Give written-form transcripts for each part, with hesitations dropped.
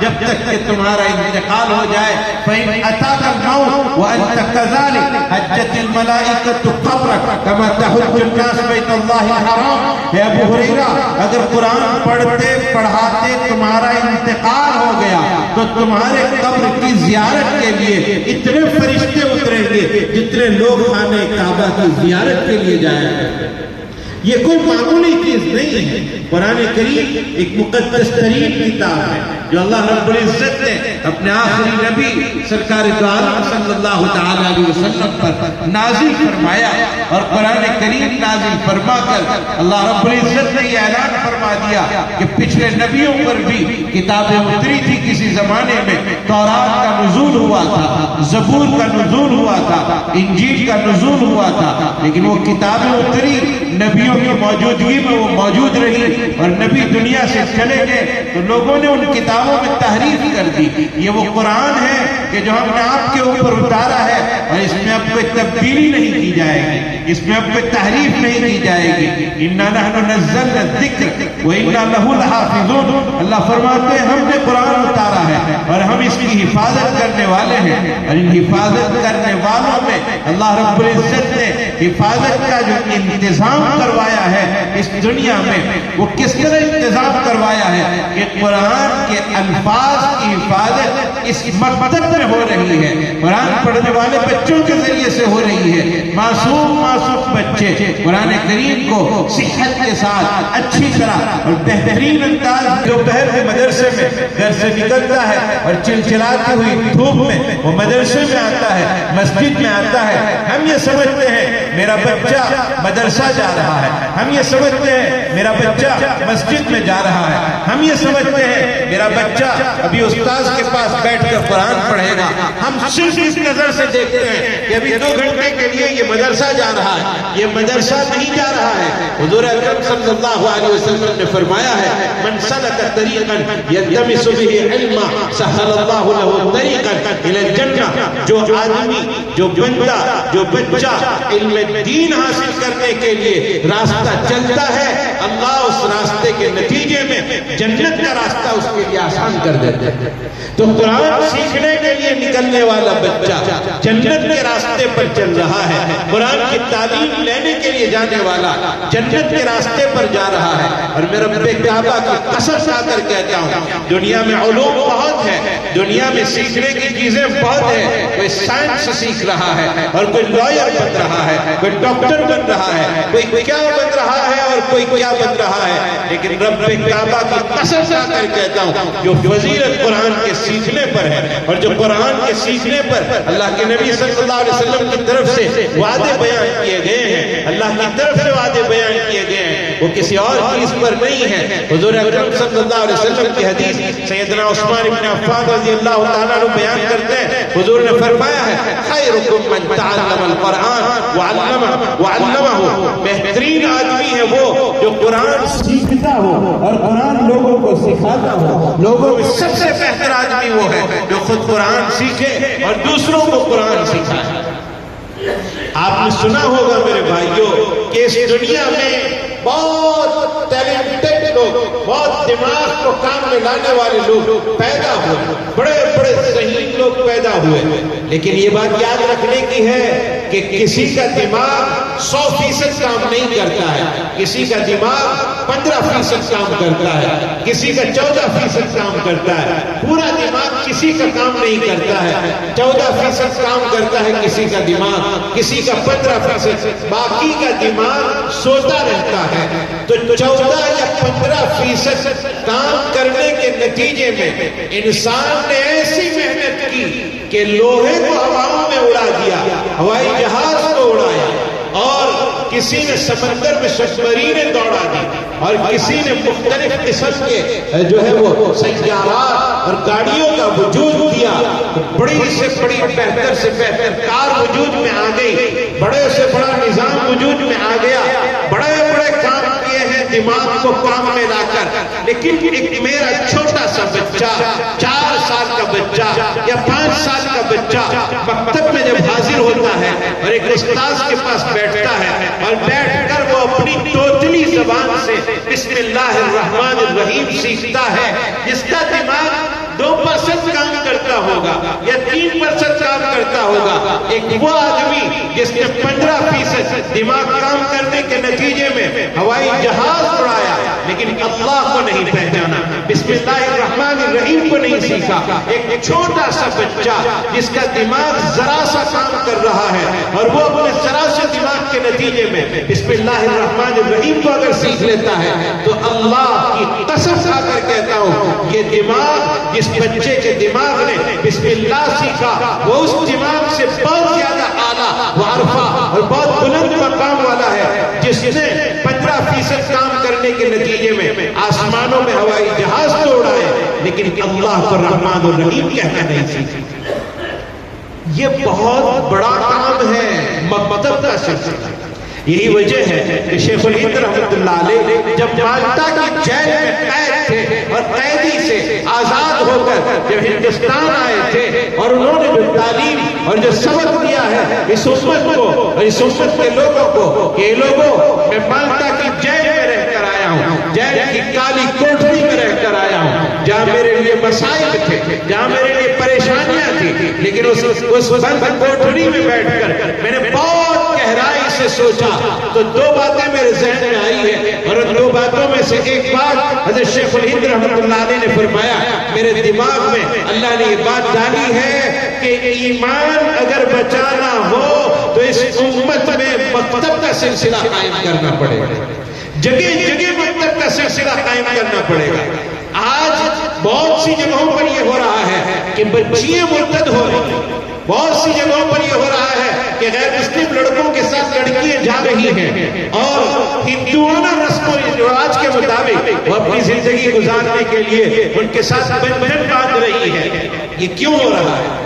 جب تک کہ تمہارا انتقال ہو جائے فَإِنْ أَتَاكَ الْمَوْتُ وَأَنْتَ كَذَلِكَ حَجَّتِ الْمَلَائِكَةُ قَبْرَكَ كَمَا تَحُجُّ النَّاسُ بَيْتَ اللَّهِ الْحَرَامِ۔ اے ابو ہریرہ، اگر قرآن پڑھتے پڑھاتے تمہارا انتقال ہو گیا تو تمہارے قبر کی زیارت کے لیے اتنے فرشتے اتریں گے جتنے لوگ خانہ کعبہ کی زیارت کے لیے جائیں گے۔ یہ کوئی معمولی چیز نہیں ہے۔ قرآن کریم ایک مقدس ترین کتاب ہے جو اللہ رب العزت نے اپنے آخری نبی سرکار دو عالم صلی اللہ تعالی علیہ وسلم پر نازل فرمایا، اور قرآن کریم نازل فرما کر اللہ رب العزت نے یہ اعلان فرما دیا کہ پچھلے نبیوں پر بھی کتابیں اتری تھی کسی زمانے میں۔ تورات کا نزول ہوا تھا، زبور کا نزول ہوا تھا، انجیل کا نزول ہوا تھا، لیکن وہ کتابیں اتری، نبیوں کی موجودگی میں وہ موجود رہی، اور نبی دنیا سے چلے گئے تو لوگوں نے ان کتابوں میں تحریف کر دی۔ یہ وہ قرآن ہے کہ جو ہم نے آپ کے اوپر اتارا ہے، اور اس میں اب کوئی تبدیلی نہیں کی جائے گی، اس میں اب کوئی تحریف نہیں کی جائے گی۔ اِنَّا نَحْنُ نَزَّلْنَا الذِّكْرَ وَإِنَّا لَهُ لَحَافِظُونَ۔ اللہ فرماتے ہیں ہم نے قرآن اتارا ہے اور ہم اس کی حفاظت کرنے والے ہیں، اور ان حفاظت کرنے والوں میں اللہ رب العزت نے حفاظت کا جو انتظام کروایا ہے اس دنیا میں، وہ کس طرح انتظام کروایا ہے کہ قرآن کے الفاظ کی حفاظت اس مکتب میں ہو رہی ہے، قرآن پڑھنے والے بچوں کے ذریعے سے ہو رہی ہے۔ معصوم بچے قرآن کریم کو صحت کے ساتھ اچھی طرح اور بہترین انداز دوپہر کے مدرسے میں گھر سے نکلتا ہے اور چلچلاتی ہوئی دھوپ میں وہ مدرسے میں آتا ہے، مسجد میں آتا ہے، ہم یہ سمجھتے ہیں میرا بچہ مدرسہ جا رہا ہے، ہم یہ سمجھتے ہیں میرا بچہ مسجد میں جا رہا ہے، ہم یہ سمجھتے ہیں میرا بچہ ابھی استاذ کے پاس بیٹھ کر قرآن پڑھے گا۔ ہم صرف اس نظر سے دیکھتے ہیں کہ ابھی 2 گھنٹے کے لیے یہ مدرسہ جا رہا ہے، یہ مدرسہ نہیں جا رہا ہے۔ حضور اکرم صلی اللہ علیہ وسلم نے فرمایا ہے من سلک طریقا یلتمس به علما سہل اللہ له طریقا الی الجنہ۔ جو آدمی، جو بندہ، جو بچہ علم دین حاصل کرنے کے لیے راستہ چلتا ہے، اللہ اس راستے کے نتیجے میں جنت کا راستہ اس کے لیے آسان کر دیتا ہے۔ تو قرآن سیکھنے کے لیے نکلنے والا بچہ جنت کے راستے پر چل رہا ہے، قرآن کی تعلیم لینے کے لیے جانے والا جنت کے راستے پر جا رہا ہے۔ اور میں رب کعبہ کی قسم کھا کر کہتا ہوں دنیا میں علوم بہت ہے، دنیا میں سیکھنے کی چیزیں بہت ہے، کوئی سائنس سیکھ رہا ہے اور کوئی لائر بن رہا ہے، کوئی ڈاکٹر بن رہا ہے، کوئی کیا بن رہا ہے اور کوئی کیا بن رہا ہے، لیکن رب کعبہ کی قسم کھا کر کہتا ہوں جو فضیلت قرآن کے سیکھنے پر ہے، اور جو قرآن کے سیکھنے پر اللہ کے نبی صلی اللہ علیہ وسلم کی طرف سے وعدے بیان کیے گئے ہیں، اللہ کی طرف سے وعدے بیان کیے گئے ہیں، وہ کسی اور چیز پر نہیں ہے۔ حضور اکرم صلی اللہ علیہ وسلم کی حدیث سیدنا عثمان بن عفان رضی اللہ تعالیٰ عنہ بیان کرتے ہیں، حضور نے فرمایا ہے خیرکم من تعلم القرآن وعلمہ۔ بہترین آدمی ہے وہ جو قرآن سیکھتا ہو اور قرآن لوگوں کو سکھاتا ہو۔ لوگوں میں سب سے بہتر آدمی وہ ہے جو خود قرآن سیکھے اور دوسروں کو قرآن سکھائے۔ آپ نے سنا ہوگا میرے بھائیوں کہ اس دنیا میں بہت ٹیلنٹڈ لوگ، بہت دماغ کو کام میں لانے والے لوگ پیدا ہوئے، بڑے بڑے ذہین لوگ پیدا ہوئے، لیکن یہ بات یاد رکھنے کی ہے کہ کسی کا دماغ 100% کام نہیں کرتا ہے، کسی کا دماغ 15% کام کرتا ہے، کسی کا 14% کام کرتا ہے، پورا دماغ کسی کا کام نہیں کرتا ہے، 14% کام کرتا ہے کسی کا دماغ، کسی کا 15%، باقی کا دماغ سوتا رہتا ہے۔ تو 14 یا 15% کام کرنے کے نتیجے میں انسان نے ایسی محنت کی کہ لوہے کو ہواؤں میں اڑا دیا، ہوائی جہاز کو اڑایا، اور کسی نے سمندر میں سبمرینیں دوڑا دی، اور کسی نے مختلف قسم کے جو ہے وہ سیارات اور گاڑیوں کا وجود دیا۔ بڑی سے بڑی بہتر سے بہتر کار وجود میں آ گئی، بڑے سے بڑا نظام وجود میں آ گیا، بڑے بڑے کام کیے ہیں دماغ کو کام میں لا کر۔ لیکن ایک میرا چھوٹا سا بچہ، 4 سال کا بچہ یا 5 سال کا بچہ مکتب میں جب حاضر ہوتا ہے اور ایک استاذ کے پاس بیٹھتا ہے اور بیٹھ کر وہ اپنی توتلی زبان سے بسم اللہ الرحمن الرحیم سیکھتا ہے، جس کا دماغ 2 ہوگا ایک وہ آدمی جس نے 15% دماغ کام کرنے کے نتیجے میں ہوائی جہاز اڑایا لیکن اللہ کو نہیں پہچانا، بسم اللہ الرحمن الرحیم کو نہیں سیکھا۔ ایک چھوٹا سا بچہ جس کا دماغ ذرا سا کام کر رہا ہے اور وہ اپنے ذرا سے دماغ کے نتیجے میں بسم اللہ الرحمن الرحیم کو اگر سیکھ لیتا ہے تو اللہ کی قسم کھا کر کہتا ہوں یہ دماغ جس بچے کے دماغ نے بسم اللہ سیکھا وہ اس دماغ سے بہت زیادہ اعلیٰ وعرفہ اور بہت بلند مقام والا ہے جس نے 15% کام کرنے کے نتیجے میں آسمانوں میں ہوائی جہاز تو اڑائے لیکن اللہ کو رحمان اور رحیم کہنا نہیں سیکھا۔ یہ بہت بڑا کام ہے مکتب کا سلسلہ۔ یہی وجہ ہے کہ شیخ الہند رحمۃ اللہ علیہ جب مالٹا کی جیل میں قید تھے اور قیدی سے آزاد ہو کر جب ہندوستان آئے تھے اور انہوں نے جو تعلیم اور جو سبق دیا ہے اس امت کو اور اس امت کے لوگوں کو کہ لوگوں میں مالٹا کی جیل میں رہ کر آیا ہوں، جیل کی کالی کوٹری میں رہ کر آیا ہوں جہاں میرے لیے مسائل تھے، جہاں میرے لیے پریشانیاں تھی، لیکن اس بند کوٹری میں بیٹھ کر میں نے بہت گہرائی سے سوچا تو دو باتیں میرے ذہن میں آئی ہیں اور ان دو باتوں میں سے ایک بات حضرت شیخ الہند رحمۃ اللہ علیہ نے فرمایا میرے دماغ میں اللہ نے یہ بات ڈالی ہے کہ ایمان اگر بچانا ہو تو اس امت میں مکتب کا سلسلہ قائم کرنا پڑے گا، جگہ جگہ مکتب کا سلسلہ قائم کرنا پڑے گا۔ آج بہت سی جگہوں پر یہ ہو رہا ہے کہ بچیاں مرتد ہو رہی ہیں، بہت سی جگہوں پر یہ ہو رہا ہے کہ غیر مسلم لڑکوں کے ساتھ لڑکیاں جا رہی ہیں اور ہندوانہ رسم و رواج کے مطابق وہ اپنی زندگی گزارنے کے لیے ان کے ساتھ بندھن باندھ رہی ہے۔ یہ کیوں ہو رہا ہے؟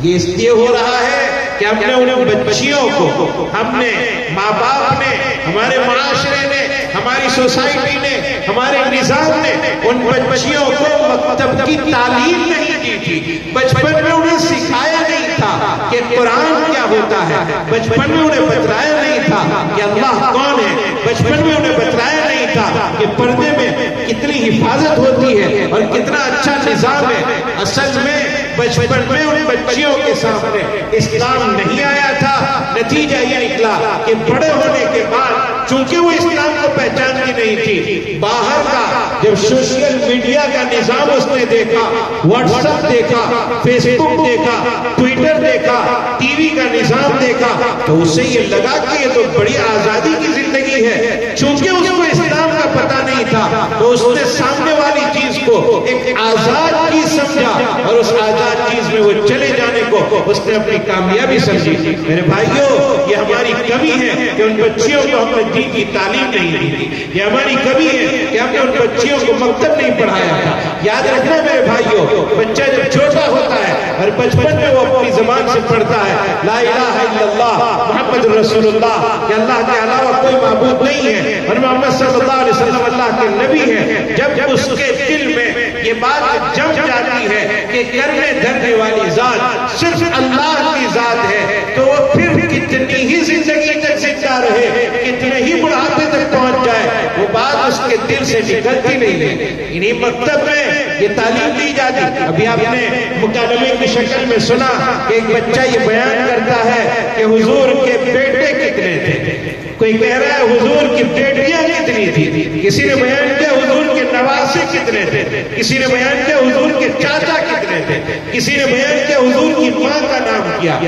یہ اس لیے ہو رہا ہے کہ ہم نے ان بچیوں کو، ہم نے ماں باپ نے، ہمارے معاشرے نے، ہماری سوسائٹی نے، ہمارے نظام نے ان بچیوں کو مکتب کی تعلیم نہیں دی تھی، بچپن میں انہیں سکھایا نہیں تھا کہ قرآن کیا ہوتا ہے، بچپن میں انہیں بتلایا نہیں تھا کہ اللہ کون ہے، بچپن میں انہیں بتلایا نہیں تھا کہ پردے میں کتنی حفاظت ہوتی ہے اور کتنا اچھا نظام ہے۔ اصل میں بچپن میں ان بچیوں کے سامنے اسلام نہیں آیا تھا، نتیجہ یہ نکلا کہ بڑے ہونے کے بعد چونکہ وہ اسلام کو پہچانتی نہیں تھی، باہر کا جب سوشل میڈیا کا نظام اس نے دیکھا، واٹس ایپ دیکھا، فیس بک دیکھا، ٹویٹر دیکھا، ٹی وی کا نظام دیکھا تو اسے یہ لگا کہ یہ تو بڑی آزادی کی زندگی ہے۔ چونکہ اس کو اسلام کا پتہ نہیں تھا تو اس نے سامنے والی چیز کو ایک آزاد چیز سمجھا اور اس آزاد چیز میں وہ چلے جانے کو اس نے اپنی کامیابی سمجھی۔ میرے بھائیوں یہ ہماری کمی ہے کہ ان بچیوں کو ہم نے دین کی تعلیم نہیں دی، یہ ہماری کمی ہے کہ ہم نے ان بچیوں کو مکتب نہیں پڑھایا تھا۔ یاد رکھنا میرے بھائیوں، بچہ جب چھوٹا ہوتا ہے اور بچپن میں وہ اپنی زبان سے پڑھتا ہے لا الہ الا اللہ محمد رسول اللہ کہ اللہ کے علاوہ کوئی معبود نہیں ہے اور محمد صلی اللہ علیہ وسلم اللہ کے نبی ہیں، جب اس کے دل میں یہ بات جم جاتی ہے کہ کرنے دھرنے والی ذات صرف اللہ کی ذات ہے تو وہ پھر کتنی ہی زندگی تک زندہ رہے، کتنے ہی بڑھاپے تک پہنچ جائے، وہ بات اس کے دل سے نکلتی نہیں ہے۔ انہی مکتب میں یہ تعلیم دی جاتی۔ ابھی آپ نے مکالمے کی شکل میں سنا کہ ایک بچہ یہ بیان کرتا ہے کہ حضور کے بیٹے کتنے تھے، کوئی کہہ رہا ہے حضور کی بیٹیاں کتنی تھی، کسی نے بیان کیا حضور کے نواسے کتنے تھے، کسی نے بیان کیا حضور کے چاچا کتنے تھے، کسی نے بیان کیا حضور کی ماں کا نام کیا،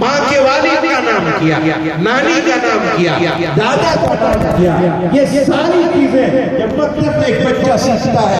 ماں کے والد کا نام کیا، نانی کا نام کیا، دادا کا نام کیا۔ یہ ساری چیزیں جب مکتب میں ایک بچہ سیکھتا ہے